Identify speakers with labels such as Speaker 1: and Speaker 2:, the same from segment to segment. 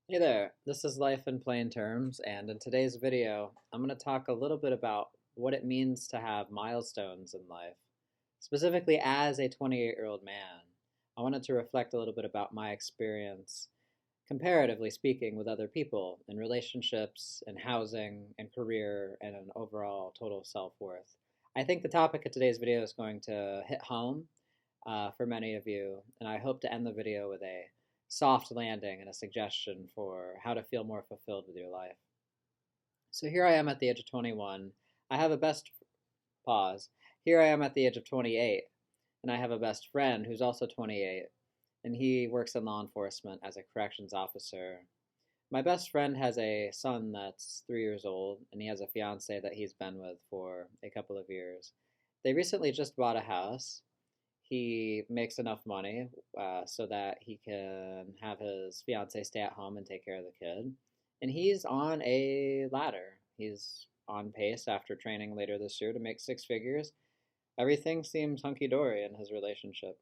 Speaker 1: Hey there, this is Life in Plain Terms, and in today's video, I'm going to talk a little bit about what it means to have milestones in life. Specifically, as a 28-year-old man, I wanted to reflect a little bit about my experience, comparatively speaking, with other people in relationships, in housing, and career, and an overall total self-worth. I think the topic of today's video is going to hit home for many of you, and I hope to end the video with a soft landing and a suggestion for how to feel more fulfilled with your life. So here I am at the age of 21. I have a best pause. Here I am at the age of 28, and I have a best friend who's also 28, and he works in law enforcement as a corrections officer. My best friend has a son that's 3 years old, and he has a fiance that he's been with for a couple of years. They recently just bought a house. He makes enough money so that he can have his fiance stay at home and take care of the kid. And he's on a ladder. He's on pace after training later this year to make six figures. Everything seems hunky dory in his relationship.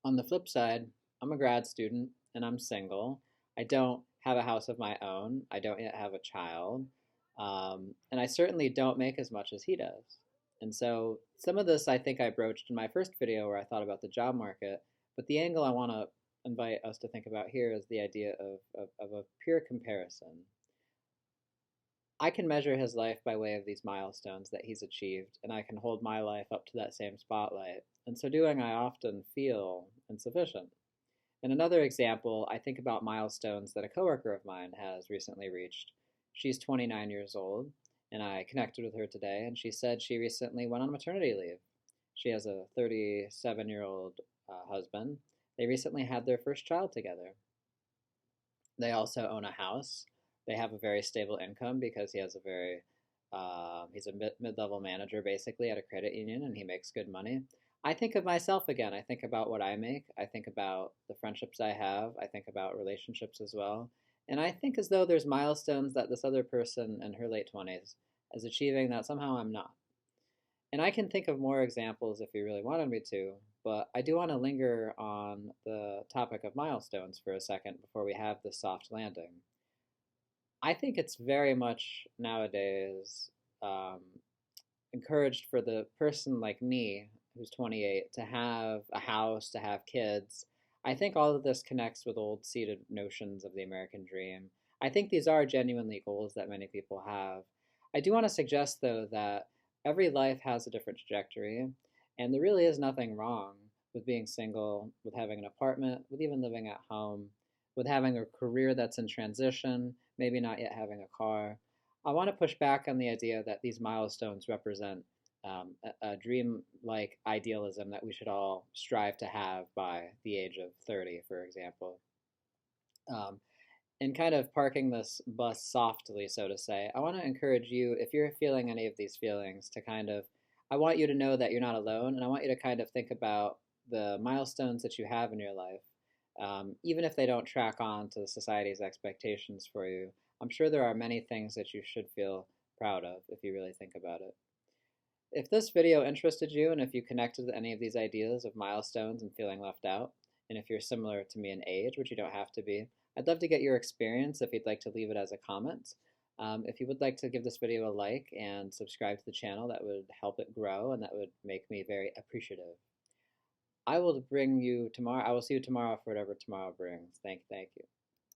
Speaker 1: On the flip side, I'm a grad student and I'm single. I don't have a house of my own. I don't yet have a child. And I certainly don't make as much as he does. And so some of this I think I broached in my first video where I thought about the job market, but the angle I want to invite us to think about here is the idea of a pure comparison. I can measure his life by way of these milestones that he's achieved, and I can hold my life up to that same spotlight. In so doing, I often feel insufficient. In another example, I think about milestones that a coworker of mine has recently reached. She's 29 years old, and I connected with her today, and she said she recently went on maternity leave. She has a 37-year-old husband. They recently had their first child together. They also own a house. They have a very stable income because he's a mid-level manager basically at a credit union, and he makes good money. I think of myself again. I think about what I make. I think about the friendships I have. I think about relationships as well. And I think as though there's milestones that this other person in her late 20s is achieving that somehow I'm not. And I can think of more examples if you really wanted me to, but I do want to linger on the topic of milestones for a second before we have this soft landing. I think it's very much nowadays um, encouraged for the person like me who's 28 to have a house, to have kids. I think all of this connects with old seated notions of the American dream. I think these are genuinely goals that many people have. I do want to suggest, though, that every life has a different trajectory, and there really is nothing wrong with being single, with having an apartment, with even living at home, with having a career that's in transition, maybe not yet having a car. I want to push back on the idea that these milestones represent a dream-like idealism that we should all strive to have by the age of 30, for example. Um, and kind of parking this bus softly, so to say, I want to encourage you, if you're feeling any of these feelings, to kind of, I want you to know that you're not alone, and I want you to kind of think about the milestones that you have in your life, even if they don't track on to society's expectations for you. I'm sure there are many things that you should feel proud of if you really think about it. If this video interested you and if you connected with any of these ideas of milestones and feeling left out, and if you're similar to me in age, which you don't have to be, I'd love to get your experience if you'd like to leave it as a comment. If you would like to give this video a like and subscribe to the channel, that would help it grow and that would make me very appreciative. I will see you tomorrow for whatever tomorrow brings. Thank you.